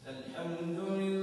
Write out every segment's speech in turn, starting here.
الحمد لله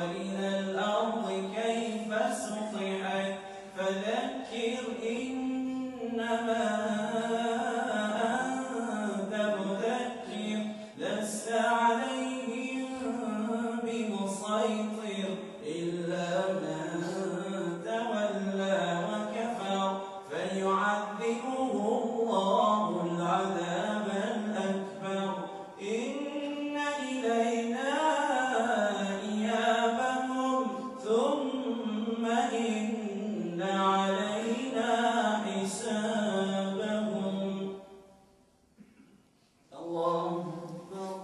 وإلى الأرض كيف سطحت فذكر إنما أنت مذكر لست عليهم بمسيطر إلا من تولى وكفر فيعذبه الله العذاب الأكبر إن إلينا إيابهم ثم إن علينا حسابهم. الله أكبر.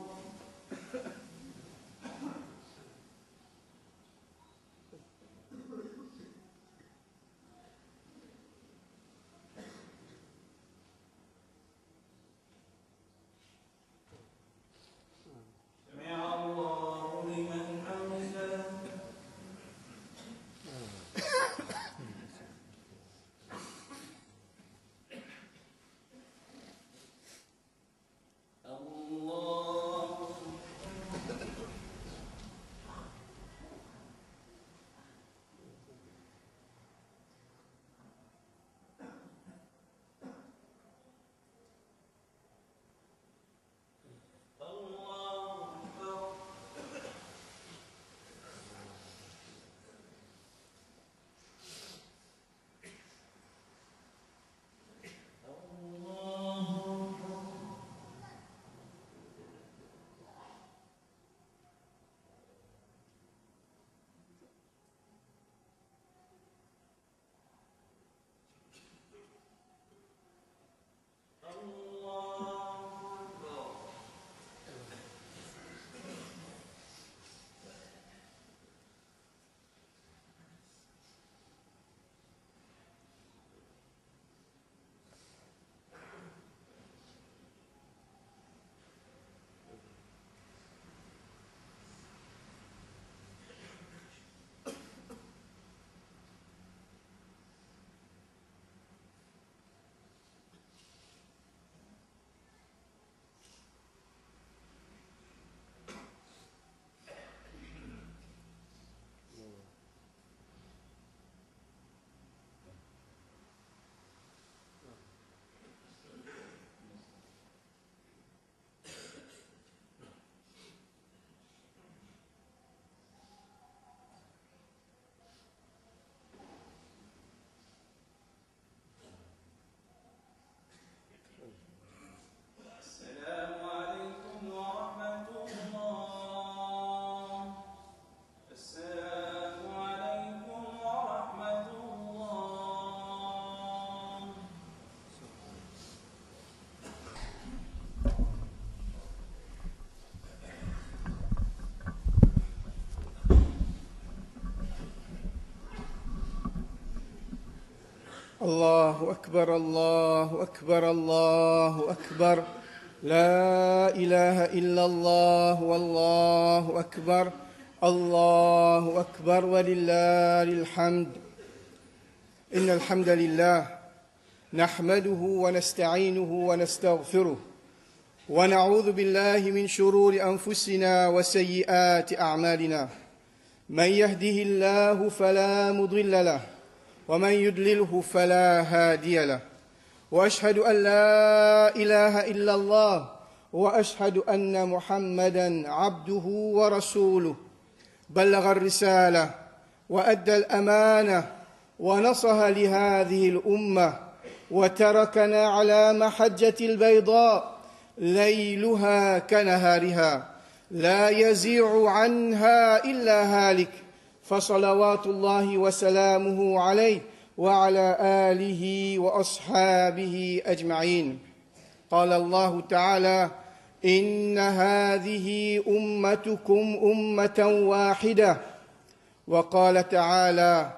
سمع الله لمن حمده. الله الله أكبر. الله أكبر. السلام عليكم ورحمة الله. السلام عليكم ورحمة الله. الله أكبر الله أكبر الله أكبر لا إله إلا الله والله أكبر الله أكبر ولله الحمد. إن الحمد لله نحمده ونستعينه ونستغفره ونعوذ بالله من شرور أنفسنا وسيئات أعمالنا. من يهده الله فلا مضل له ومن يضلله فلا هادي له وأشهد أن لا إله إلا الله وأشهد أن محمدًا عبده ورسوله. بلغ الرسالة وأدى الأمانة ونصح لهذه الأمة وتركنا على محجة البيضاء ليلها كنهارها لا يزيغ عنها إلا هالك، فصلوات الله وسلامه عليه وعلى آله وأصحابه أجمعين. قال الله تعالى: إن هذه أمتكم أمة واحدة. وقال تعالى: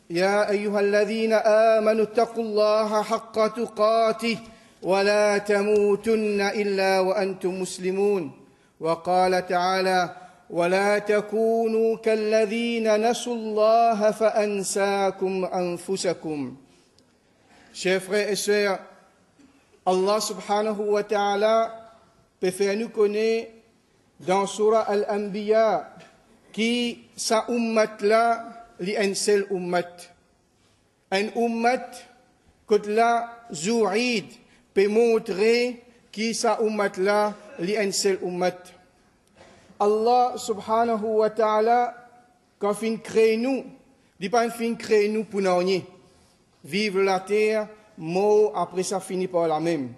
يا أيها الذين آمنوا اتقوا الله حق تقاته ولا تموتن إلا وأنتم مسلمون. وقال تعالى: ولا تكونوا كالذين نسوا الله فأنساكم أنفسكم. Chers frères et sœurs, Allah subhanahu wa ta'ala peut faire nous connaître dans Surah Al-Anbiya, qui sa ummat là, li un seul ummat. Un ummat, que là, Zouïd, peut montrer qui sa ummat là, li un seul ummat. Allah subhanahu wa ta'ala, quand fin crée nous, dit pas fin crée nous pour nous. Vivre la terre, mort, après ça finit par la même.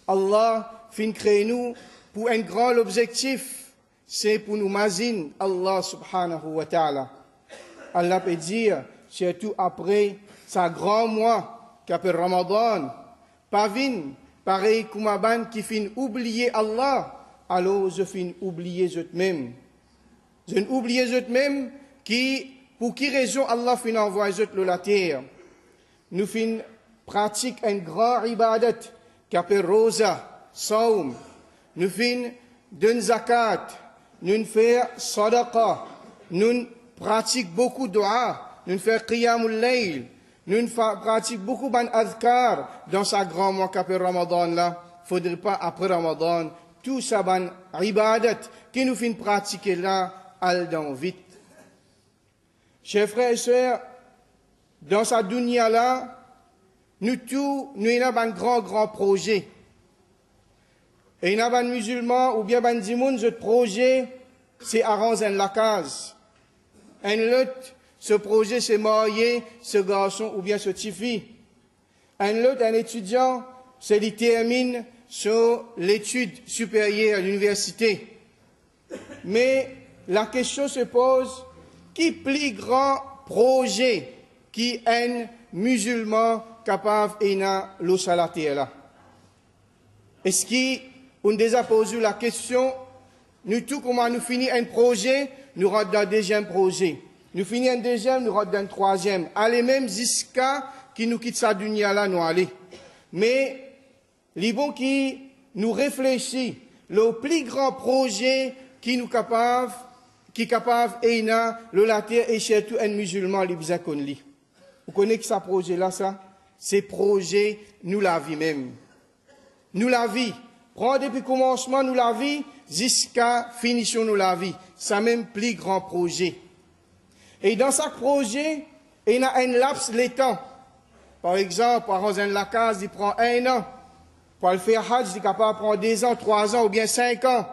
Allah fin crée nous pour un grand objectif, c'est pour nous mazine Allah subhanahu wa ta'ala. Allah peut dire, surtout après sa grand mois, qu'appelle Ramadan, pas vin, pareil comme un ban qui fin oublier Allah, alors je fin oublier eux-mêmes. Je oublier eux-mêmes pour qui raison Allah fin envoyer eux la terre. Nous fin pratique un grand ibadat, qu'appelle Rosa, Saum. Nous fin d'un zakat, nous faisons sadaqa, nous pratiquons beaucoup de dua, nous faisons qiyamul layl, nous pratiquons beaucoup d'adhkar dans sa grand mois qu'appelle Ramadan là. Faudrait pas après Ramadan, tout ça ban ibadat qui nous fait pratiquer là, al dans vite. Chers frères et sœurs, dans sa dunya là, nous avons un grand projet. Et il y a un musulman ou bien un dimoun, ce projet, c'est arranger la case. Un autre, ce projet, c'est marier ce garçon ou bien ce petite fille. Un autre, un étudiant, c'est qu'il termine sur l'étude supérieure à l'université. Mais la question se pose, qui plus grand projet qui un musulman capable de faire la terre là? Est-ce qu'on déjà posé la question, nous tout comment nous finissons un projet, nous rentrons dans un deuxième projet. Nous finissons un deuxième, nous rentrons dans un troisième. Allez même jusqu'à qui nous quitte sa dunya là, nous allons. Mais, les bons qui nous réfléchissent, le plus grand projet qui nous capable, qui capable le la terre et surtout un musulman, les bien connu. Vous connaissez ce projet là, ça? C'est projet, nous la vie même. Nous la vie. Prends depuis le commencement, nous la vie, jusqu'à finition, nous la vie. C'est même plus grand projet. Et dans chaque projet, il y a un laps de temps. Par exemple, pour arranger la case, il prend 1 an. Pour le faire hajj, il est capable de prendre 2 ans, 3 ans ou bien 5 ans.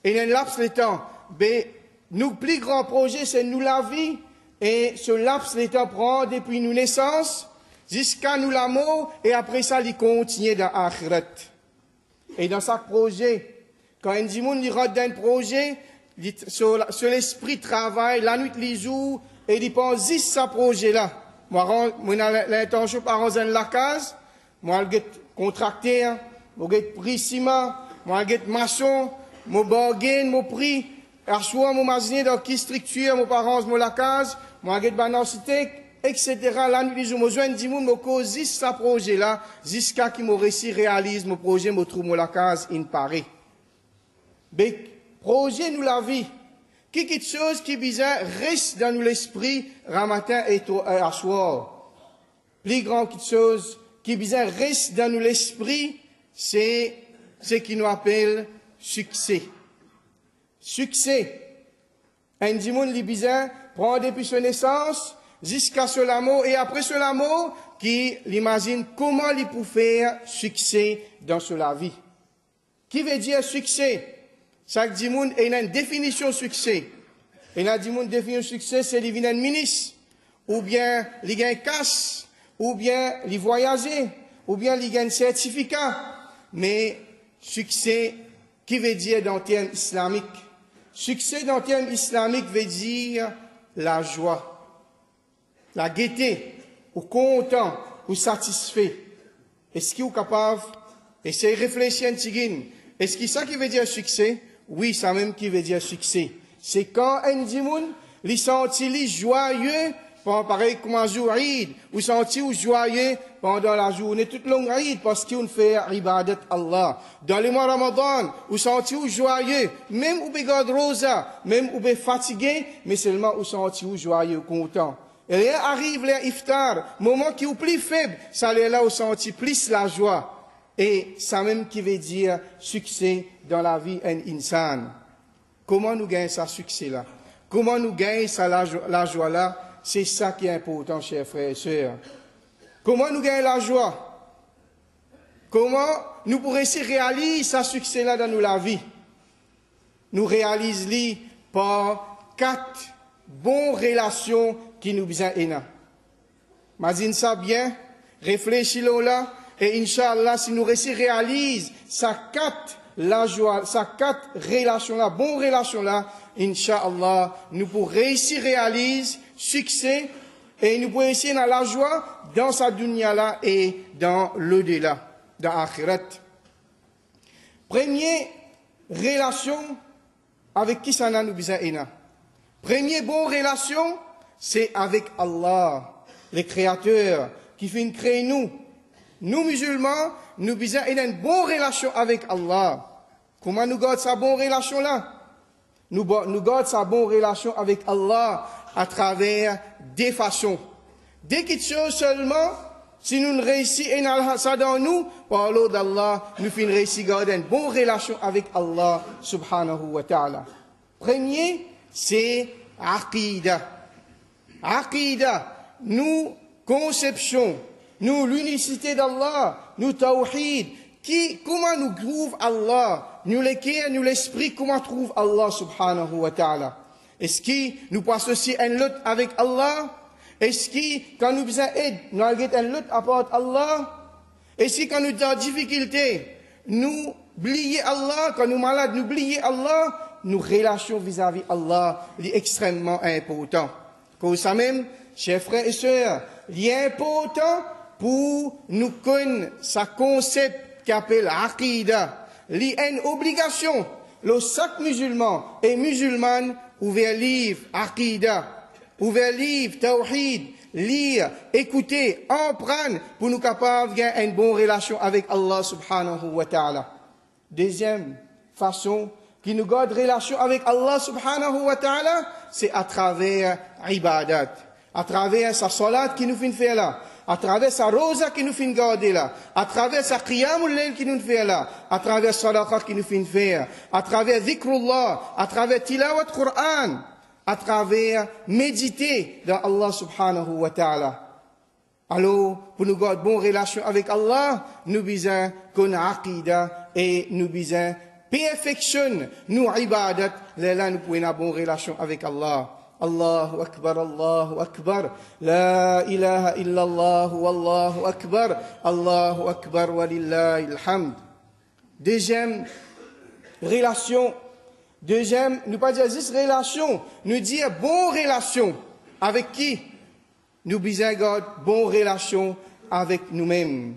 Et il y a un laps de temps. Mais, nous, plus grand projet, c'est nous la vie. Et ce laps de temps prend depuis nos naissances, jusqu'à nous la mort, et après ça, il continue dans l'akhirat. Et dans chaque projet, quand un dimoun il rentre dans un projet, sur l'esprit travaille, la nuit, les jours, et il pense juste ce projet-là. Moi, j'ai l'intention de arranger la case, moi, je vais contracter, moi, je vais prix ciment, moi, je vais maçon, moi, bargain, moi, prix, à choix, moi, imaginer dans quelle structure, moi, arranger la case, moi, je vais banalité, etc. La nuit, les jours, moi, je vais dire, moi, cause juste ce projet-là, jusqu'à qu'il me réussi, réalise mon projet, moi, trouve la case, il paraît. Mais, projet, nous la vie. Quelque chose qui bizarre reste dans nous l'esprit, matin et à soir. Plus grand quelque chose qui bizarre reste dans nous l'esprit, c'est ce qui nous appelle succès. Succès. Un dimoun, les bizarre, prend depuis sa naissance, jusqu'à ce l'amour, et après ce l'amour, qui l'imagine comment il peut faire succès dans la vie. Qui veut dire succès? Chaque dimoun a une définition de succès. Et la dimoun définit succès, c'est les vins ministre, ou bien les gains casse, ou bien les voyager, ou bien les gains certificat. Mais succès, qui veut dire dans le terme islamique? Succès dans le terme islamique veut dire la joie, la gaieté, ou content, ou satisfait. Est-ce qu'il est capable? Essayez de réfléchir un petit peu. Est-ce que ça qui veut dire succès? Oui, ça même qui veut dire succès. C'est quand un dimoun, il sentit joyeux, pareil comme un jour Eid, ou sentit joyeux pendant la journée toute longue Eid, parce qu'il fait ibadat Allah. Dans le mois Ramadan, ou sentit joyeux, même ou begarde rosa, même ou fatigué, mais seulement ou sentit joyeux, content. Et là arrive l'iftar, moment qui est plus faible, ça là où sentit plus la joie. Et ça même qui veut dire succès dans la vie en insan. Comment nous gagnons ce succès-là? Comment nous gagnons ça, la joie-là? C'est ça qui est important, chers frères et sœurs. Comment nous gagnons la joie? Comment nous pourrions réaliser ce succès-là dans la vie? Nous réalisons par 4 bonnes relations qui nous besoin. Imagine ça bien, réfléchis-le là, et Inch'Allah, si nous réalisons ces 4 relations-là, bonnes relations-là, Inch'Allah, nous pourrons réussir réaliser succès et nous pourrons réussir dans la joie dans sa dunya-là et dans l'au-delà, dans l'akhirat. Première relation avec qui ça nous besoin. Première bonne relation, c'est avec Allah, le Créateur, qui fait créer nous. Nous, musulmans, nous besoin une bonne relation avec Allah. Comment nous gardons sa bonne relation-là? Nous gardons sa bonne relation avec Allah à travers des façons. Des questions seulement, si nous ne réussissons ça dans nous, par l'eau d'Allah, nous finissons réussir à garder une bonne relation avec Allah, subhanahu wa ta'ala. Premier, c'est Aqidah. Aqidah, nous, conception, nous, l'unicité d'Allah, nous, tawhid, comment nous trouve Allah, nous le cœur, nous l'esprit, comment trouve Allah, subhanahu wa ta'ala. Est-ce que nous passons aussi une lutte avec Allah? Est-ce que, quand nous besoin d'aide, nous avons une lutte à part Allah? Est-ce que quand nous avons des difficultés, nous oublions Allah? Quand nous sommes malades, nous oublions Allah? Nos relations vis-à-vis Allah, c'est extrêmement important. Pour ça même, chers frères et sœurs, il est important pour nous connaître ce concept qu'appelle Aqidah. Il y a une obligation, le chaque musulman et musulmane, ouvert livre Aqidah, ouvert livre Tawhid, lire, écouter, apprendre pour nous capables d'avoir une bonne relation avec Allah subhanahu wa ta'ala. Deuxième façon qui nous garde relation avec Allah subhanahu wa ta'ala, c'est à travers ibadat, à travers sa salat qui nous fait faire là, à travers sa rosa qui nous fait garder là, à travers sa qiyamul layl qui nous fait là, à travers sadaqa qui nous fait faire, à travers dhikrullah, à travers tilawat Qur'an, à travers méditer dans Allah subhanahu wa ta'ala. Alors, pour nous garder bonne relation avec Allah, nous besoin qu'on a aqidah et nous besoin perfectionne nous ibadat, là nous pouvons avoir une bonne relation avec Allah. Allahu Akbar, Allahu Akbar, la ilaha illallah, wallahu Akbar, Allahu Akbar, walillahi alhamd. Deuxième relation, nous pas dire juste relation, nous dire bonne relation avec qui? Nous besoin garder bonne relation avec nous-mêmes.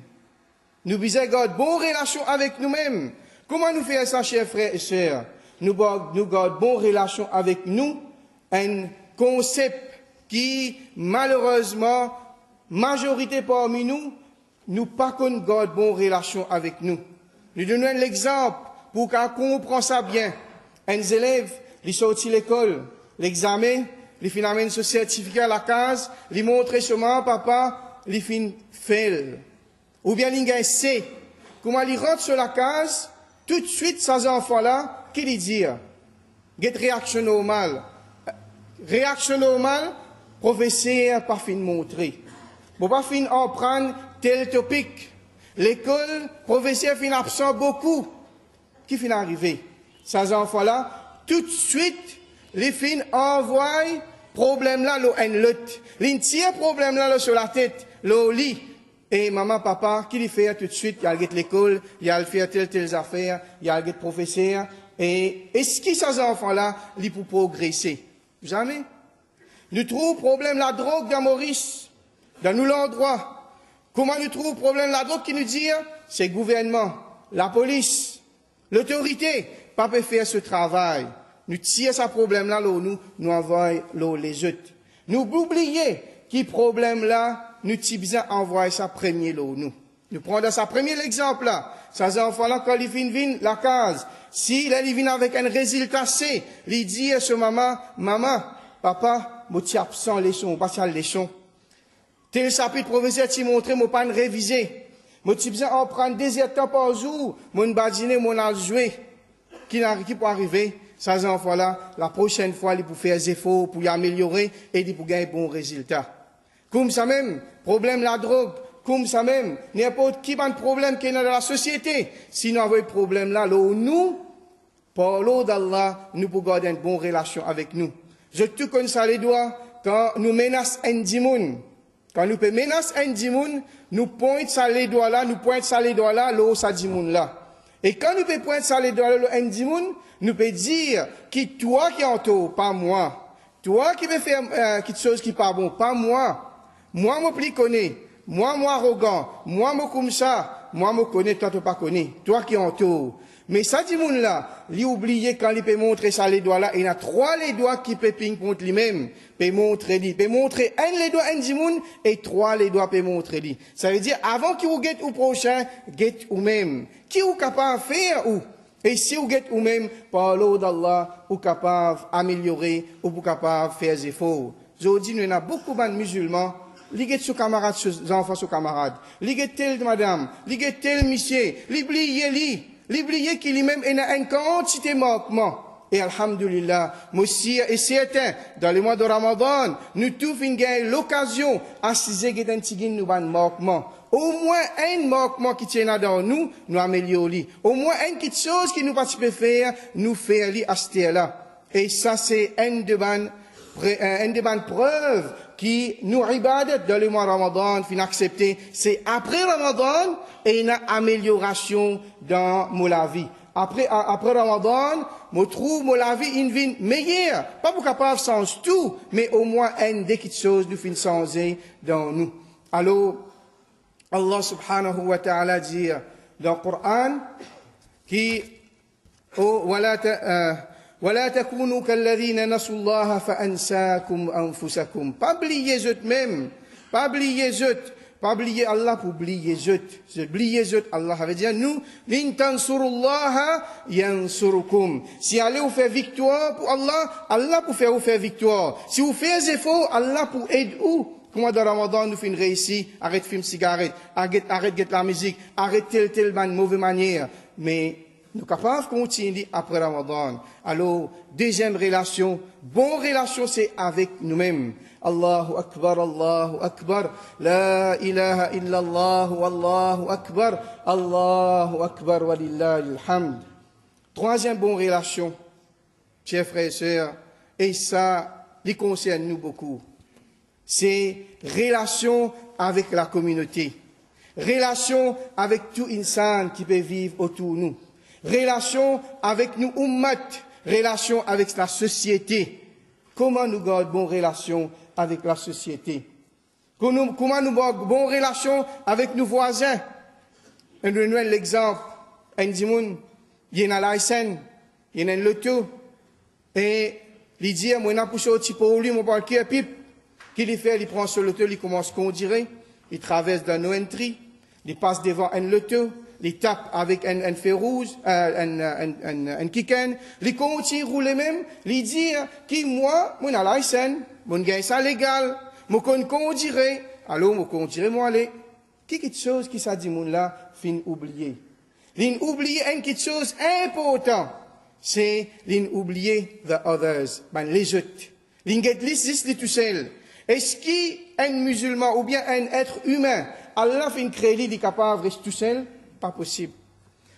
Nous besoin garder bonne relation avec nous-mêmes. Comment nous faisons ça, chers frères et sœurs? Nous gardons bonne relation avec nous, un concept qui, malheureusement, majorité parmi nous, nous pas qu'on garde bonne relation avec nous. Nous donnons l'exemple pour qu'on comprenne ça bien. Un élève, il sortit de l'école, l'examen, il finit amène ce certificat à la case, il montre seulement, papa, il finit fail. Ou bien il gagne C. Comment il rentre sur la case, tout de suite, ces enfants-là, qu'est-ce qu'ils disent? Get réaction normale. Réaction normale, professeur pas fin montrer. Bon, pas fin en prendre tel topic. L'école, professeur fin absent beaucoup. Qui fin arrivé? Ces enfants-là, tout de suite, les fins envoient problème là, une lutte. Les tire problème là, sur la tête, le lit. Et maman, papa, qui lui fait tout de suite? Il y a l'école, il y a le faire telles affaires, il y a le professeur. Et est-ce que ces enfants-là, ils pour progresser? Jamais. Nous trouvons problème la drogue dans Maurice, dans nous l'endroit. Comment nous trouvons problème la drogue qui nous dit? C'est le gouvernement, la police, l'autorité, pas peut faire ce travail. Nous tirons ce problème-là, nous envoyons les autres. Nous oublions qui problème-là, nous besoin envoyer ça premier nous. Nous prenons ça premier exemple là. Ces enfants-là, quand ils viennent la case, si là, ils viennent avec un résultat C, ils disent à ce maman, papa, moi, tu absent leçon, pas ça leçon. Tel chapitre, professeur, tu montré, moi, pas révisé. Moi, tu besoin en prendre 2 heures de temps par jour, mon badiner, mon al jouer. Qui peut arriver, ces enfants-là, la prochaine fois, ils pour faire des efforts, pour y améliorer, et pour gagner un bon résultat. Comme ça même, problème la drogue, comme ça même, n'importe qui a un problème qui est dans la société. Si nous avons un problème là, nous, par l'eau d'Allah, nous pouvons garder une bonne relation avec nous. Je te connais ça les doigts, quand nous menaçons un dimoun, quand nous menaçons un dimoun, nous pointons ça les doigts là, l'eau ça dimoun là. Et quand nous pointons ça les doigts là, un dimoun, nous pouvons dire, qui toi qui entoure, pas moi. Toi qui veux faire quelque chose qui n'est pas bon, pas moi. Moi, je plus connais. Moi, arrogant. Moi, comme ça. Moi, je connais, toi, tu pas connais. Toi qui entoure. Mais ça, dit moun là, il oublie quand il peut montrer ça les doigts là, il y a 3 les doigts qui peut ping-pong lui-même, peut montrer un les doigts, un dit moun, et 3 les doigts peut montrer lui. Ça veut dire, avant qu'il vous guette au prochain, guette ou même. Qui vous capable de faire ou? Et si vous guette ou même, par l'eau d'Allah, vous capable d'améliorer, ou vous capable de faire des efforts. Je vous dis, nous avons beaucoup de musulmans, Ligue de camarades, enfants sous camarades. Ligue tel madame, ligue tel monsieur, l'oublier qu'il lui-même a une quantité de manquement. Et alhamdulillah, monsieur est certain, dans le mois de Ramadan, nous tous avons l'occasion à siser que nous avons un manquement. Au moins un manquement qui tient dans nous, nous améliorons. Au moins une petite chose qui nous participe faire, nous faire à ce là. Et ça, c'est une de bonnes preuves qui nous ibadat dans le mois Ramadan, fin accepté, c'est après Ramadan, et une amélioration dans la vie. Après Ramadan, je trouve la vie une vie meilleure. Pas pour capable de changer tout, mais au moins une des petites choses nous fin changer dans nous. Alors, Allah subhanahu wa ta'ala dit dans le Coran, qui, ولا تكونوا كالذين نسوا الله فأنساكم أنفسكم. Pas oublier eux même, pas oublier Allah pour oublier eux. Oublier eux, Allah veut dire nous, in tansurullaha yansurukum. Si allez vous faire victoire pour Allah, Allah pour faire vous faire victoire. Si vous faites des efforts, Allah pour aider vous. Comment dans Ramadan nous finissons réussi, arrête fumer cigarette, arrête la musique, arrête telle mauvaise manière. Mais nous sommes capables de continuer après Ramadan. Alors, deuxième relation, bonne relation, c'est avec nous-mêmes. Allahu Akbar, la ilaha illallah, Allahu Akbar, wa lillahi alhamd. Troisième bonne relation, chers frères et sœurs, et ça, les concerne nous beaucoup. C'est relation avec la communauté. Relation avec tout insan qui peut vivre autour de nous. Relation avec nous ummat, relation avec la société. Comment nous gardons bonne relation avec la société? Comment nous gardons bonne relation avec nos voisins? On donne l'exemple. Un dimoun, il y a un licence, il y a un loto, et il dit, moi, je poussé au petit pour lui, mon parquet, pipe. Qu'il fait, il prend ce loto, il commence à conduire, il traverse dans nos entrées, il passe devant un loto, il tape avec un fer rouge, un kiken, il continue à rouler même, il dit, qui moi, mon a la scène, mon gagne ça légal, mon conduire, alors mon conduire, moi aller. Quelque chose qui ça dit, mon là, fin oublier. L'in oublier une quelque chose important, c'est l'in oublier the others, ben les autres. L'in get les tout seul. Est-ce qu'un musulman ou bien un être humain, Allah fait une crédit, il est capable de rester tout seul? Pas possible.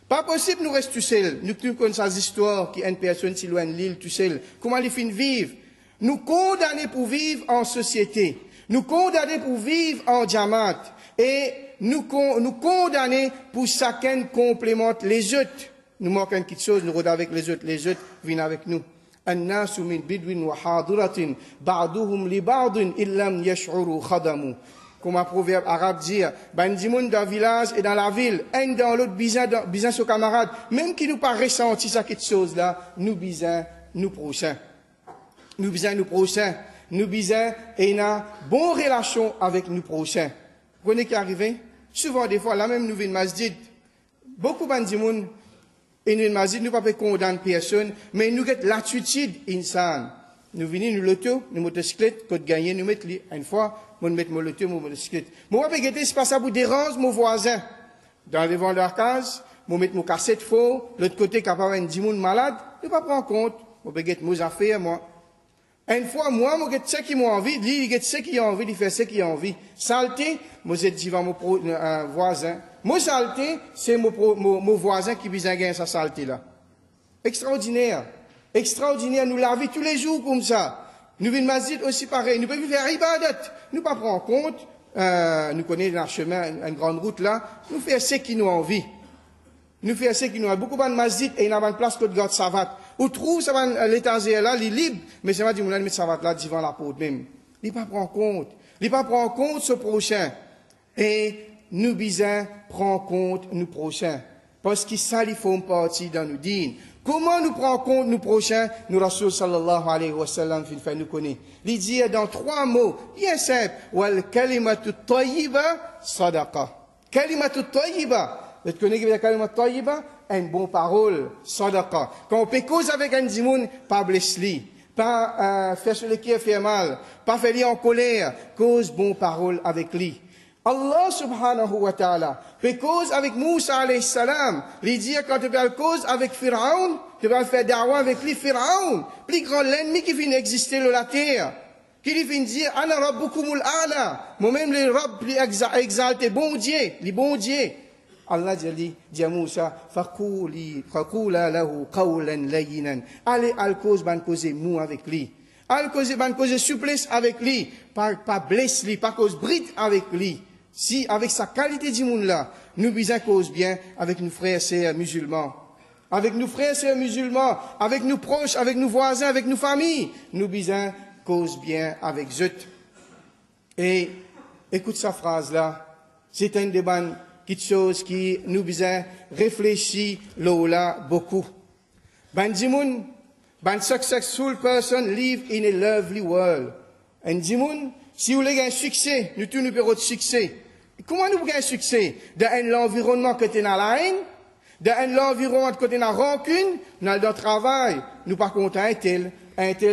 Pas possible, nous restons tout seuls. Nous connaissons ces histoires qui une personne si loin de l'île tout seul. Comment il fait vivre? Nous condamnons pour vivre en société. Nous condamnons pour vivre en jamaat. Et nous condamnons pour chacun complémente les autres. Nous manquons une petite chose, nous regardons avec les autres viennent avec nous. الناس من بدو وحاضرة بعضهم لبعض إن لم يشعروا خدموا. Comme un proverbe arabe dit, ben du monde dans le village et dans la ville, un dans l'autre bizarre sur camarade, même qui nous pas ressenti ça quelque chose là, nous bizarre, nous prochains. Nous bizarre et une bonne relation avec nous prochains. Vous connaissez qui est arrivé? Souvent des fois, là même nous venons masjid. Beaucoup de monde et nous masjid, nous pas condamner personne, mais nous avons l'attitude insan. Nous venons, nous l'auto, nous motocyclette, côte gagné, nous mettons une fois, nous mettons mon l'auto, mon motocyclette. Moi, pas guetter, c'est pas ça pour déranger mon voisin. dans le devant de la case, nous mettons nos cassettes faux, l'autre côté, capable un 10 moun malade, nous pas prendre compte. Nous pas mes affaires, moi. Une fois, moi, je sais qui m'a envie, lui, il sait qui a envie, il fait ce qu'il a envie. Saleté, moi, je dis à mon voisin. Moi, saleté, c'est mon voisin qui vient gagner sa saleté là. Extraordinaire. Extraordinaire. Nous lavons tous les jours comme ça. Nous venons masjid aussi pareil. Nous pouvons faire ibadat. Nous pas prendre en compte, nous connaissons un chemin, une grande route là. Nous faisons ce qui nous a envie. Nous faisons ce qui nous a beaucoup de masjid et il y a une place que de garde savat. Ou trouve ça l'étagère là, il est libre, mais c'est pas dit, on a mis savat là devant la porte même. Il pas prendre compte. Il pas prendre compte ce prochain. Et nous bisons prendre compte nous prochains. Parce que ça, ils font partie dans nos dînes. Comment nous prenons compte nous prochains? Nous, Rasul sallallahu alayhi wa sallam, fait nous connaît. Il dit dans 3 mots, bien simple. Wal kalimatu tayyiba sadaqa. Kalimatu tayyiba. Vous connaissez la kalimatu tayyiba? Une bonne parole, sadaqa. Quand on peut causer avec un dimoun, pas blesser, pas faire sur le qui fait mal, pas faire lui en colère, cause bonne parole avec lui. Allah subhanahu wa ta'ala fait cause avec Moussa alayhi salam. Il dit quand tu fais cause avec Pharaon, tu vas faire da'wa avec lui Pharaon, plus grand l'ennemi qui vient exister sur la terre. Qui lui vient dire, Ana rabbukumul a'la. Moi-même les rabbs plus exaltés, bon Dieu, les bons dieux. Allah dit à Moussa, faqula lahu qawlan layyinan. Allez, al cause ban causer mou avec lui. Al cause ban causer souplesse avec lui, pas blesse lui, pas cause bride avec lui. Si, avec sa qualité du monde là, nous bisons cause bien avec nos frères et sœurs musulmans. Avec nos frères et sœurs musulmans, avec nos proches, avec nos voisins, avec nos familles, nous bisons cause bien avec eux. Et, écoute sa phrase là. C'est une des bonnes choses qui nous bisons réfléchir là beaucoup. Ben dimoun, ben successful person live in a lovely world. En dimoun, si vous voulez un succès, nous tous nous perdons de succès. Comment nous gagnons un succès? Dans l'environnement que tu es dans la haine, dans l'environnement que tu es dans la rancune, dans le travail, nous par contre un tel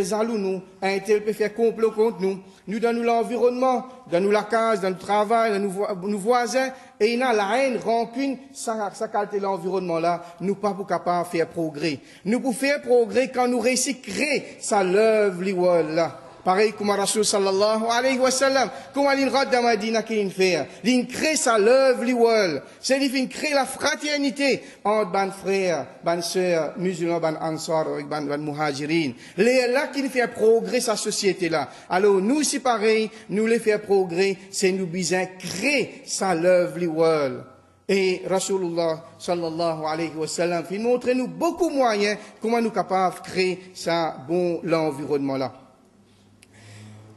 jaloux nous, un tel peut faire complot contre nous. Nous dans l'environnement, dans la case, dans le travail, dans nos voisins, et il y a la haine, rancune, ça qualité l'environnement là, nous pas pour capable faire progrès. Nous pour faire progrès quand nous réussissons à créer sa lovely world là. Pareil comme Rasul sallallahu alayhi wa sallam, comme il rate dans Madina qu'il fait. Il crée sa lovely world. C'est il crée la fraternité entre ban frères, ban sœurs, musulmans, ban ansar, ban muhajirin. Les là qui fait progrès sa société là. Alors nous c'est pareil, nous les faire progrès, c'est nous besoin créer sa lovely world. Et Rasulullah sallallahu alayhi wa sallam, il montre nous beaucoup de moyens comment nous capables de créer ça bon l'environnement là.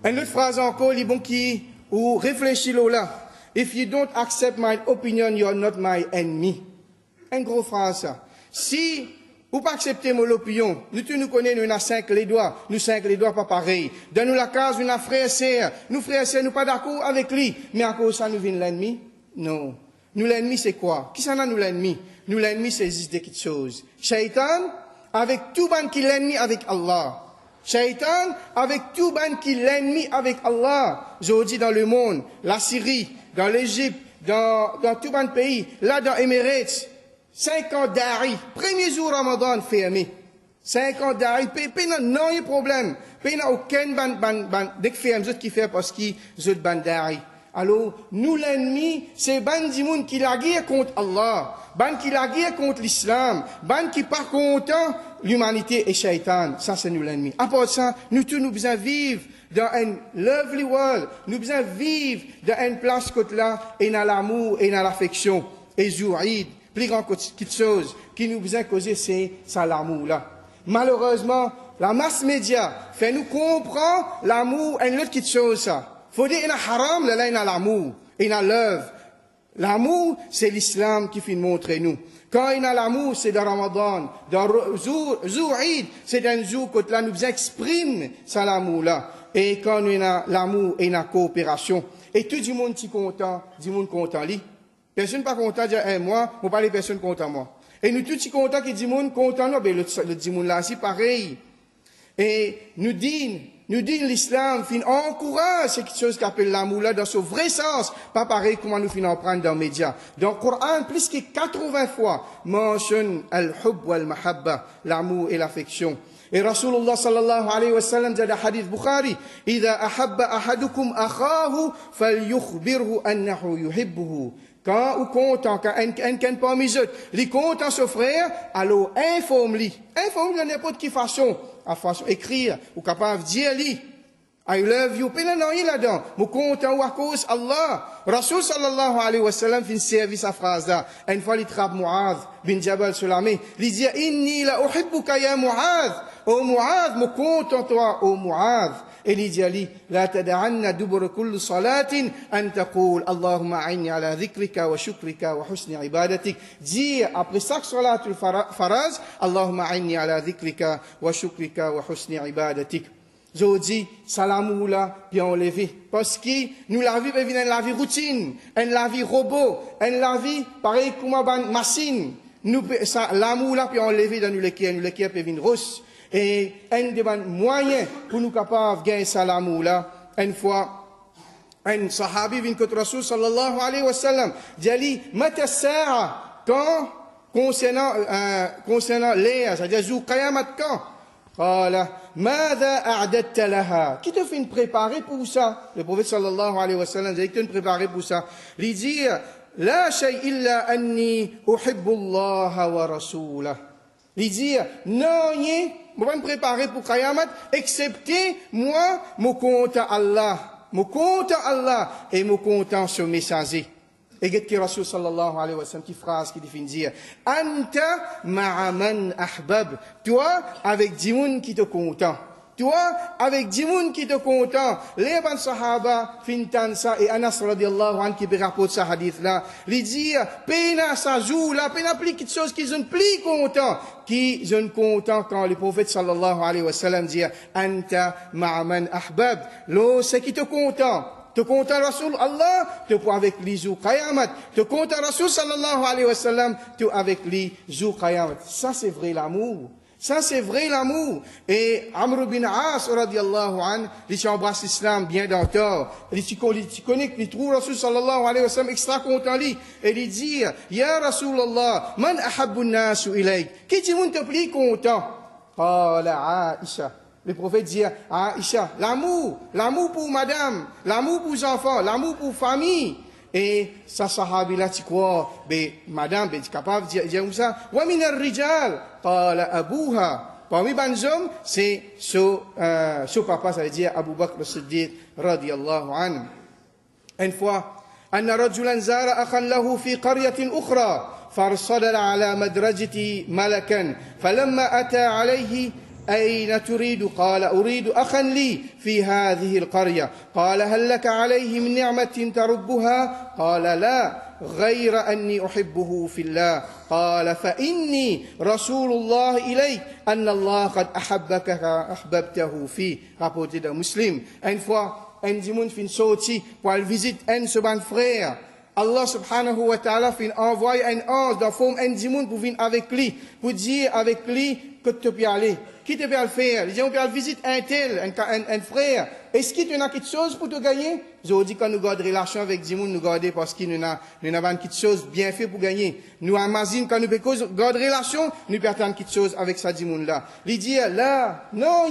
Une autre phrase encore, il bon qui, ou réfléchis là. If you don't accept my opinion, you're not my enemy. Une grosse phrase, ça. Si, vous pas accepter mon opinion, nous tous nous connaissons, nous avons 5 les doigts, nous 5 les doigts pas pareil. Dans nous la case, nous avons frère et sœur. Nous frère et sœur, nous pas d'accord avec lui. Mais à cause de ça, nous vient l'ennemi? Non. Nous l'ennemi, c'est quoi? Qui ça nous l'ennemi? Nous l'ennemi, c'est juste des petites choses. Shaitan, avec tout ban qui l'ennemi avec Allah. Shaitan, avec tout ban qui l'ennemi avec Allah. Aujourd'hui dans le monde, la Syrie, dans l'Égypte, dans tout ban pays, là dans Emirates, 50 dari, premier jour Ramadan fermé. 50 dari, non, il y a problème. Il n'y a aucun dès que ferme, qui fait parce qu'ils ont ban dari. Alors, nous l'ennemi, c'est ban du monde qui la guerre contre Allah, ban qui la guerre contre l'islam, ban qui pas content l'humanité et Shaitan. Ça, c'est nous l'ennemi. À part ça, nous tous, nous besoin vivre dans un lovely world. Nous besoin vivre dans une place côté là, et dans l'amour, et dans l'affection. Et Zouïd, plus grand quelque chose qui nous besoin causer, c'est ça l'amour là. Malheureusement, la masse média fait nous comprendre l'amour et une autre petite chose ça. Faut dire, il y a haram, là, il y a l'amour, il y a l'œuvre. L'amour, c'est l'islam qui fait montrer nous. Quand il y a l'amour, c'est dans Ramadan, dans Zouïd, c'est dans un jour que là, nous exprime ça l'amour là. Et quand il y a l'amour et la coopération, et tout le monde est content, du monde content, lui. Personne pas content, dire, moi, on parle de personne content, moi. Et nous tous sommes contents que du monde content, non, ben, le monde là, c'est pareil. Et nous nous dit l'islam, fin encourage cette chose qu'appelle l'amour là dans son vrai sens, pas pareil comment nous fin en prendre dans les médias. Dans le Coran, plus que 80 fois, mentionne al-hub wal-mahabba, l'amour et l'affection. Et Rasulullah sallallahu alayhi wa sallam dit dans le hadith Bukhari, إذا أحب أحدكم أخاه فليخبره أنه يحبه. Quand ou content, quand un parmi eux, les content son frère, alors informe-lui. Informe-lui de n'importe quelle façon. À façon écrire, ou capable de dire lui. I love you. Puis là, non, il là-dedans. Mon content ou à cause Allah. Rasul sallallahu alayhi wa sallam fin service à phrase là. Une fois, il trappe Mu'adh bin Jabal sur l'armée. Il dit, inni la uhibbuka ya Mu'adh. Oh Mu'adh, mon content toi, oh Mu'adh. Et il dit à lui, لا تدعن دبر كل صلاة أن تقول اللهم أعني على ذكرك وشكرك وحسن عبادتك. Dire après chaque salat al-faraz, اللهم أعني على ذكرك وشكرك وحسن عبادتك. Je dis, salamou là, bien enlevé. Parce que nous la vie, ben, une la vie routine, une la vie robot, une la vie, pareil comme une machine. Nous, ça, l'amour là, bien enlevé dans nous les qui peuvent venir rose. Et un des moyens pour nous capables de gagner ça l'amour là, une fois, un sahabi vient contre Rasul sallallahu alayhi wa sallam, dit, mata sa'a, quand, concernant l'air, c'est-à-dire, zou qayamat quand? قال ماذا أعددت لها qui te fait préparer pour ça le prophète sallallahu alayhi wa sallam dit que te préparer pour ça lui dire لا شيء إلا أني أحب الله ورسوله lui dire non je vais me préparer pour Qayamat excepté moi mon compte à Allah et mon compte en ce messager. Et qu'est-ce que Rasul sallallahu alayhi wa sallam, qui phrase qui définit dire, Anta ma'aman ahbab. Toi, avec dix qui te content. Toi, avec dix qui te content. Les ban sahaba, fintan ça, et Anas radiallahu anhu qui rapporte ce hadith-là, lui dit, pena sa joue, là, pena pli quelque chose qui sont plus contents, qui sont contents quand le prophète sallallahu alayhi wa sallam dit, Anta ma'aman ahbab. L'eau, c'est qui te content. Te content Rasul Allah, te pour avec lui jou Qayamat. Te content Rasul sallallahu alayhi wa sallam, te avec lui jou Qayamat. Ça c'est vrai l'amour. Ça c'est vrai l'amour. Et Amr bin As radiallahu anhu, il embrasse l'islam bien dans le tort. Il connaît, il trouve Rasul sallallahu alayhi wa sallam extra content lui. Et il dit, Ya Rasulallah, man ahabbu nasu ilayk. Qui dit moun te plie content? Qala Aisha. Le prophète dit à Aïcha, l'amour pour madame, l'amour pour les enfants, l'amour pour famille. Et ça, sahabi là, tu crois, ben, madame, ben, tu es capable de dire comme ça. Wa min ar-rijal, qala abuha. Parmi les hommes, c'est ce papa, ça veut dire Abu Bakr as-Siddiq, radiyallahu anhu. Une fois, أن رجلا زار أخا له في قرية أخرى فارصد على مدرجة ملكا فلما أتى عليه أين تريد؟ قال أريد أخا لي في هذه القرية. قال هل لك عليه من نعمة تربها؟ قال لا غير أني أحبه في الله. قال فإني رسول الله إليك أن الله قد أحبك أحببته فيه. Rapporté d'un muslim. Une fois, un dimoun fin sorti pour aller visiter un seban frère. Allah subhanahu wa ta'ala fin envoie un ange dans forme un dimoun pour venir avec lui, pour dire avec lui que tu peux aller. Qui te peut le faire? Il dit, on peut visiter un tel, un frère. Est-ce qu'il y a quelque chose pour te gagner? Je dis, quand nous gardons relation avec Dimoun, nous gardons parce qu'il nous avons quelque chose bien fait pour gagner. Nous, en Mazine, quand nous gardons relation, nous perdons quelque chose avec sa Dimoun là. Il dit, là, non,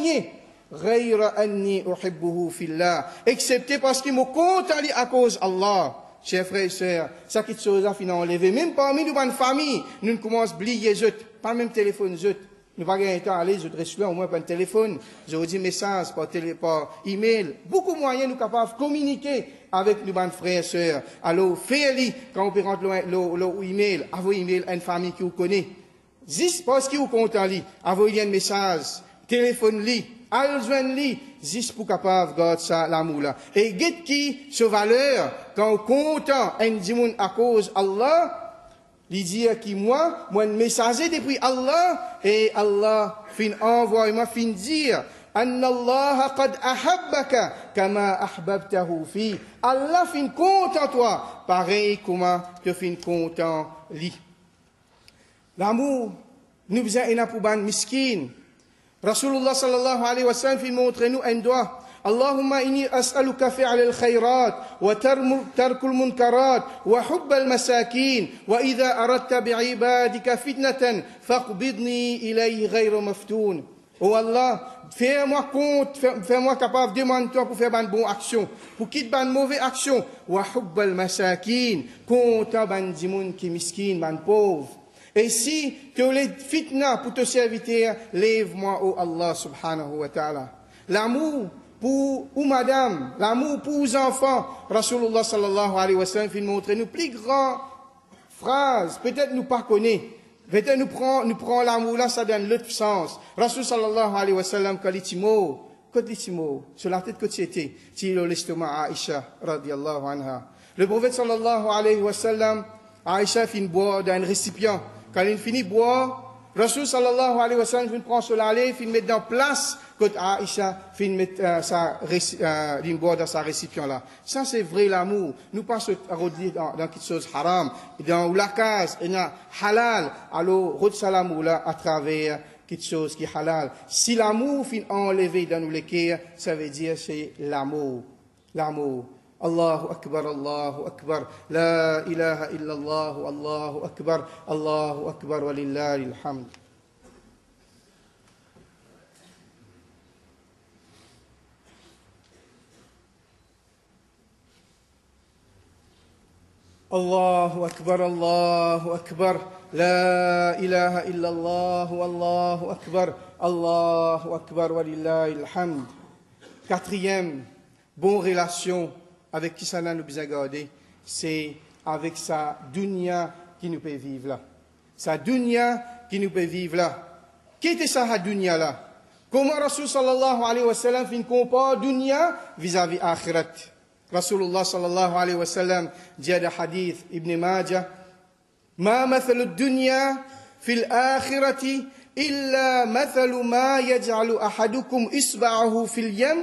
غير أني أحبه في الله. Excepté parce qu'il me compte à cause Allah. Chers frères et sœurs, ça quelque chose à finir enlever. Même parmi nous, dans famille, nous commençons à oublier, pas même téléphone, nous pas gagner temps à aller, je reste là, au moins par un téléphone, je vous dis message, par email. Beaucoup de moyens, nous capables de communiquer avec nos frères et sœurs. Alors, faites-le, quand vous rentrez le email, envoyez email à une famille qui vous connaît. Juste parce qu'il vous compte en lui, envoyez un message, téléphone-lui, allez-y, juste pour capable de garder ça, l'amour là. Et guette qui, ce valeur, quand on compte un dimoun à cause Allah, il dit qui moi, un messager depuis Allah, et Allah fin envoie, moi fin dire, Anna Allah qad ahabbaka kama ahbabtahu fi. Allah fin content toi, pareil comment tu fin content lui. L'amour, nous besoin pour ban miskin. Rasulullah sallallahu alayhi wa sallam fait montrer nous un doigt. اللهم إني أسألك فعل الخيرات وترك المنكرات وحب المساكين وإذا أردت بعبادك فتنة فاقبضني إليه غير مفتون. Oh Allah, fais-moi compte, fais-moi capable, demande-toi pour faire une bonne action, pour quitter une mauvaise action. Wa hubbal masakin, compte ban dimoun qui miskin, ban pauvre. Et si tu les fitna pour te servir, lève-moi, oh Allah subhanahu wa ta'ala. L'amour pour ou madame, l'amour pour os enfants. Rasulullah sallallahu alayhi wa sallam fait montrer nous plus grandes phrases, peut-être nous pas connaît. Peut-être nous prend l'amour là, ça donne l'autre sens. Rasul sallallahu alayhi wa sallam, quand il dit mot, sur la tête que tu étais, tu es l'estomac Aïcha, radiallahu anha. Le prophète sallallahu alayhi wa sallam, Aïcha finit boire dans un récipient. Quand il finit boire, Rasul sallallahu alayhi wa sallam, il prend sur l'allée, il met dans place, quand Aïcha finit mettre boire dans sa récipient là. Ça c'est vrai l'amour. Nous pas se redire dans quelque chose haram, dans la case, et dans halal, alors redire l'amour là à travers quelque chose qui est halal. Si l'amour finit enlevé dans nous les cœurs, ça veut dire c'est l'amour. L'amour. Allahu Akbar, Allahu Akbar, la ilaha illallah, Allahu Akbar, wa lillahi alhamd. Allahu Akbar, la ilaha illallah, Allahu Akbar, wa lillahi alhamd. Quatrième, bonne relation avec qui ça nous besoin garder, c'est avec sa dunya qui nous peut vivre là. Sa dunya qui nous peut vivre là. Qui était sa dunya là? Comment Rasul sallallahu alayhi wa sallam fin compare dunya vis-à-vis akhirat? Rasulullah sallallahu alayhi wa sallam dit dans hadith Ibn Majah, ما مثل الدنيا في الآخرة إلا مثل ما يجعل أحدكم إصبعه في اليم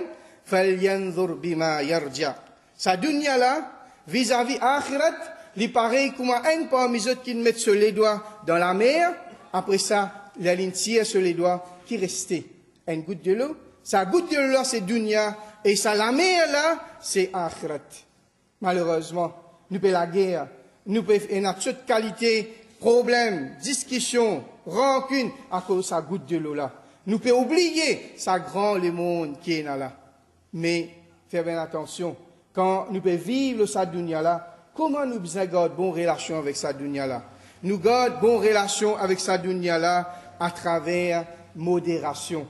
فلينظر بما يرجع. Sa dunya là, vis-à-vis akhirat, il paraît comme un parmi eux qui mettent sur les doigts dans la mer, après ça, la ligne tire sur les doigts, qui restait une goutte de l'eau. Sa goutte de l'eau là, c'est dunya, et ça la mer là, c'est akhirat. Malheureusement, nous payons la guerre, nous payons notre toute qualité, problème, discussion, rancune, à cause de sa goutte de l'eau là. Nous pouvons oublier sa grand le monde qui est là. Mais, faire bien attention. Quand nous pouvons vivre sa dunya là, comment nous gardons bonne relation avec sa dunya là? Nous gardons bonne relation avec sa dunya là à travers modération.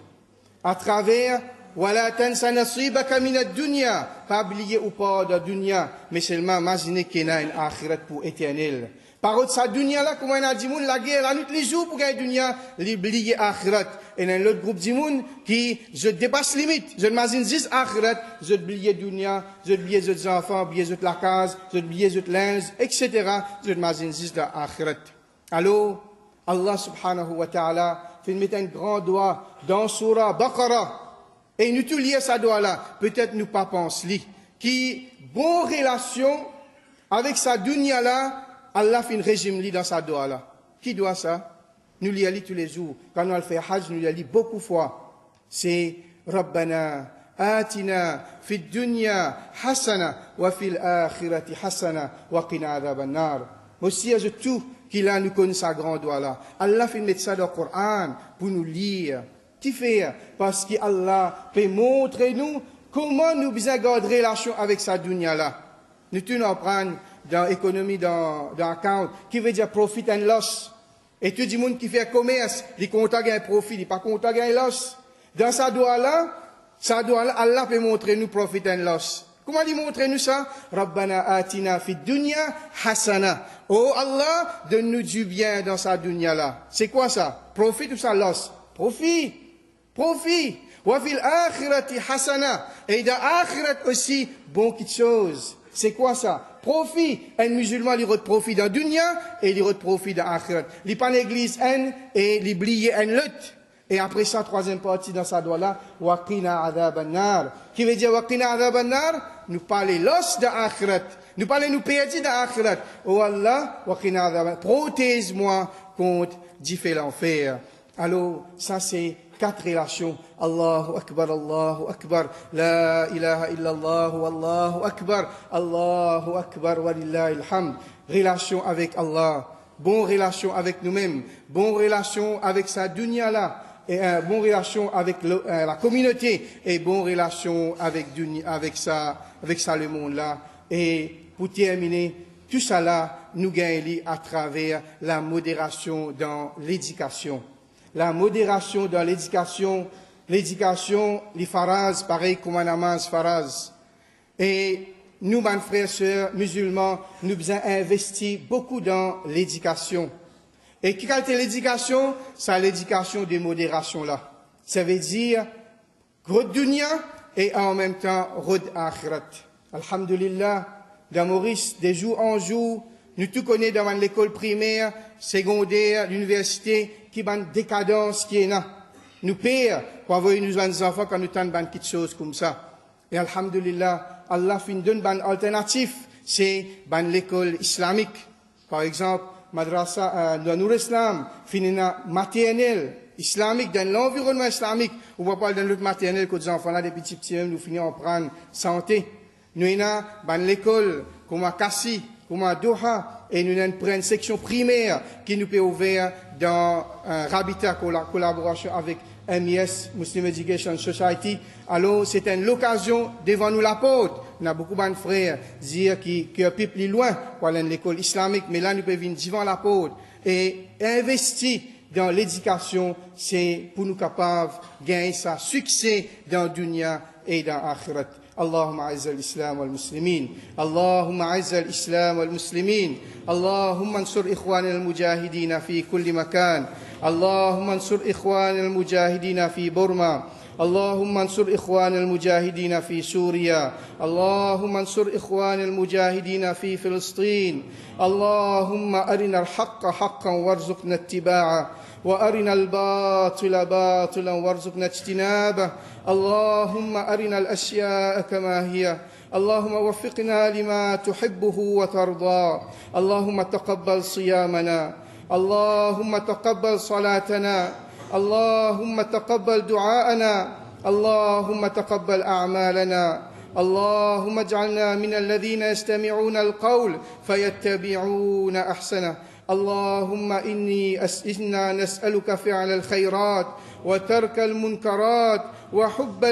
À travers, wala tansa nasibaka min ad-dunya, pas oublier ou pas de dunya, mais seulement imaginer qu'il y a une akhirat pour éternel. Par contre, sa dunya là, comme on a dit, la guerre, la nuit, les jours pour gagner dunya, l'oublier akhirat. Et dans l'autre groupe du monde qui, je dépasse limite. Je m'imagine 10 akhirat, je oublier dunya, je oublier les autres enfants, oublier les autres la case, je oublier les autres linges, etc. Je m'imagine 10 de akhirat. Alors, Allah subhanahu wa ta'ala fait mettre un grand doigt dans Surah Baqarah. Et nous tout lier sa doigt là. Peut-être nous pas penser qui, bonne relation avec sa dunya là, Allah fait un régime dans sa doigt là. Qui doit ça? Nous l'y tous les jours. Quand nous allons faire Hajj, nous l'y beaucoup de fois. C'est Rabbana, Atina, fi dunya, hasana, wa fil akhirati hasana, wa qina adhaban nar. Aussi, je tout qu'il a nous connaît sa grande doigt là. Allah fait mettre ça dans le Coran pour nous lire. Qui fait? Parce qu'Allah peut montrer nous comment nous besoin garder relation avec sa dunya là. Nous tout nous prendre dans l'économie, dans account, qui veut dire profit and loss. Et tout le monde qui fait commerce, il compte gagner profit, il pas compte gagner loss. Dans sa doigt là, Allah peut montrer nous profit and loss. Comment il montre nous ça? Rabbana atina fi dunya hasana. Oh Allah, donne-nous du bien dans sa dunya là. C'est quoi ça? Profit ou ça loss? Profit. Profit. Wa fil akhirati hasana. Et dans akhirat aussi, bon quelque chose. C'est quoi ça? Profit. Un musulman, il reçoit profit dans dunya et il reçoit profit dans akhirat. Il pas l'église et il brille un lutte. Et après ça, troisième partie dans sa doigt là, waqina adhaban nar. Qui veut dire waqina adhaban nar? Nous parler l'os de akhirat. Nous parler nous perdre dans akhirat. Oh Allah, waqina adhaban. Protège-moi contre d'y faire l'enfer. Alors, ça c'est 4 relations. Allahu Akbar, la ilaha illallah, Allahu Akbar, walillahi alhamd. Relation avec Allah, bonne relation avec nous-mêmes, bonne relation avec sa dunya là, et bonne relation avec la communauté, et bonne relation avec ça le monde là. Et pour terminer, tout ça là, nous gagnons à travers la modération dans l'éducation. La modération dans l'éducation, les faraz, pareil comme un namaz faraz. Et nous, mes frères et sœurs musulmans, nous avons investi beaucoup dans l'éducation. Et quelle est l'éducation? C'est l'éducation de modération là. Ça veut dire, rod dunya et en même temps, rod akhirat. Alhamdulillah, dans Maurice, de jour en jour, nous tout connaissons dans l'école primaire, secondaire, l'université, qui a une décadence qui est là. Nous payons pour envoyer nos enfants quand nous tentons quelque chose comme ça. Et alhamdulillah, Allah fin donne une alternative, c'est l'école islamique. Par exemple, madrasa dans Nour Islam, finina maternelle islamique, dans l'environnement islamique. On va pas dans l'autre maternelle que les enfants là, des petits nous finissons en prendre santé. Nous avons l'école comme à Kassi, comme à Doha, et nous avons une section primaire qui nous peut ouvrir dans un habitat collaboration avec MIS, Muslim Education Society. Alors, c'est une occasion devant nous l'apôtre. On a beaucoup de frères dire qui un peu plus loin pour aller à l'école islamique, mais là, nous pouvons venir devant l'apôtre et investir dans l'éducation, c'est pour nous capables de gagner ça succès dans le dunya et dans l'akhirat. اللهم اعز الإسلام والمسلمين اللهم اعز الإسلام والمسلمين اللهم انصر إخواننا المجاهدين في كل مكان اللهم انصر إخواننا المجاهدين في بورما اللهم انصر إخواننا المجاهدين في سوريا اللهم انصر إخواننا المجاهدين في فلسطين اللهم أرنا الحق حقا وارزقنا اتباعه وأرنا الباطل باطلا وارزقنا اجتنابه اللهم أرنا الأشياء كما هي اللهم وفقنا لما تحبه وترضى اللهم تقبل صيامنا اللهم تقبل صلاتنا اللهم تقبل دعاءنا اللهم تقبل أعمالنا اللهم اجعلنا من الذين يستمعون القول فيتبعون أحسنه اللهم إنا نسألك فعل الخيرات وترك المنكرات وحب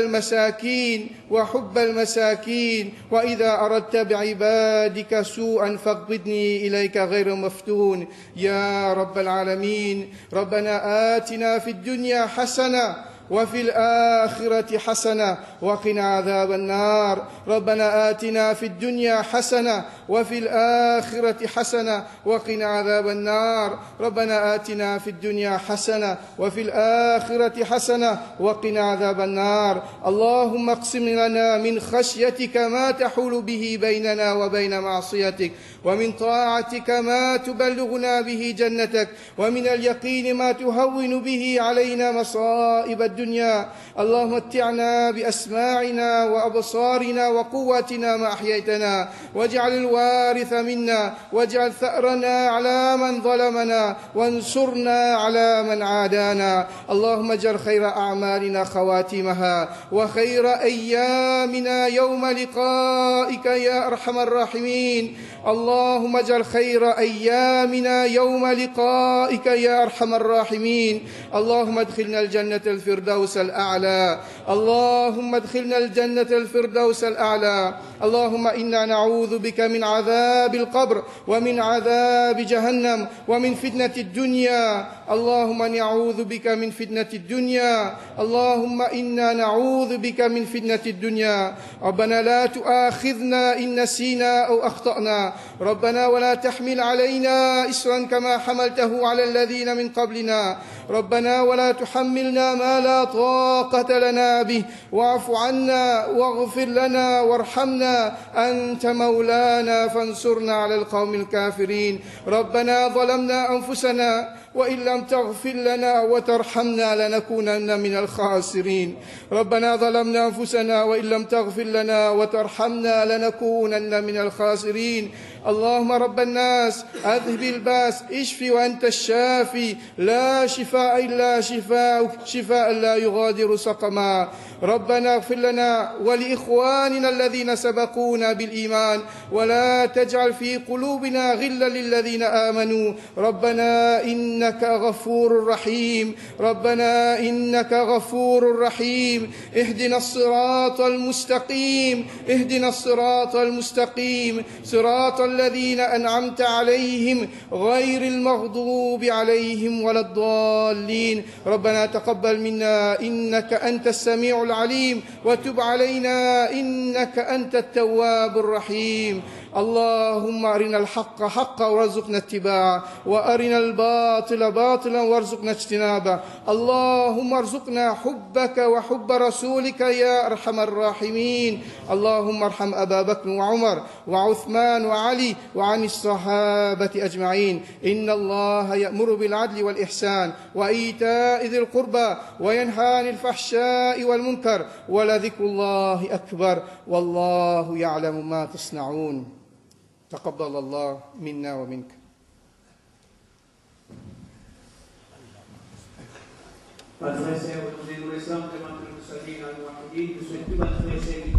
المساكين وإذا أردت بعبادك سوءا فاقبضني إليك غير مفتون يا رب العالمين ربنا آتنا في الدنيا حسنة وفي الآخرة حسنة وقنا عذاب النار ربنا آتنا في الدنيا حسنة وفي الآخرة حسنة وقنا عذاب النار ربنا آتنا في الدنيا حسنة وفي الآخرة حسنة وقنا عذاب النار اللهم اقسم لنا من خشيتك ما تحول به بيننا وبين معصيتك ومن طاعتك ما تبلغنا به جنتك ومن اليقين ما تهون به علينا مصائب الدنيا اللهم متعنا بأسماعنا وأبصارنا وقوتنا ما أحييتنا واجعل الوارث منا واجعل ثأرنا على من ظلمنا وانصرنا على من عادانا اللهم اجعل خير أعمالنا خواتمها وخير أيامنا يوم لقائك يا أرحم الراحمين اللهم اجعل خير أيامنا يوم لقائك يا أرحم الراحمين اللهم ادخلنا الجنة الفردوس الأعلى اللهم ادخلنا الجنة الفردوس الأعلى اللهم إنا نعوذ بك من عذاب القبر ومن عذاب جهنم ومن فتنة الدنيا اللهم نعوذ بك من فتنة الدنيا اللهم إنا نعوذ بك من فتنة الدنيا ربنا لا تؤاخذنا إن نسينا أو أخطأنا ربنا ولا تحمل علينا إسرا كما حملته على الذين من قبلنا ربنا ولا تحملنا ما لا طاقة لنا به واعف عنا واغفر لنا وارحمنا أنت مولانا فانصرنا على القوم الكافرين ربنا ظلمنا أنفسنا وإن لم تغفر لنا وترحمنا لنكونن من الخاسرين ربنا ظلمنا أنفسنا وإن لم تغفر لنا وترحمنا لنكونن من الخاسرين اللهم رب الناس أذهب الباس اشف وأنت الشافي لا شفاء إلا شفاءك شفاء لا يغادر سقما ربنا اغفر لنا ولإخواننا الذين سبقونا بالإيمان ولا تجعل في قلوبنا غلا للذين آمنوا ربنا إنك غفور رحيم ربنا إنك غفور رحيم اهدنا الصراط المستقيم اهدنا الصراط المستقيم صراط الذين أنعمت عليهم غير المغضوب عليهم ولا الضالين ربنا تقبل منا إنك أنت السميع العليم وتب علينا إنك أنت التواب الرحيم اللهم أرنا الحق حقا وارزقنا اتباعه وأرنا الباطل باطلا وارزقنا اجتنابه اللهم ارزقنا حبك وحب رسولك يا أرحم الراحمين اللهم ارحم أبا بكر وعمر وعثمان وعلي وعن الصحابة أجمعين إن الله يأمر بالعدل والإحسان وإيتاء ذي القربى وينهى عن الفحشاء والمنكر ولذكر الله أكبر والله يعلم ما تصنعون تقبل الله منا ومنك Pada saya untuk Islam teman-teman muslimin al-muwahhidin, itu pada saya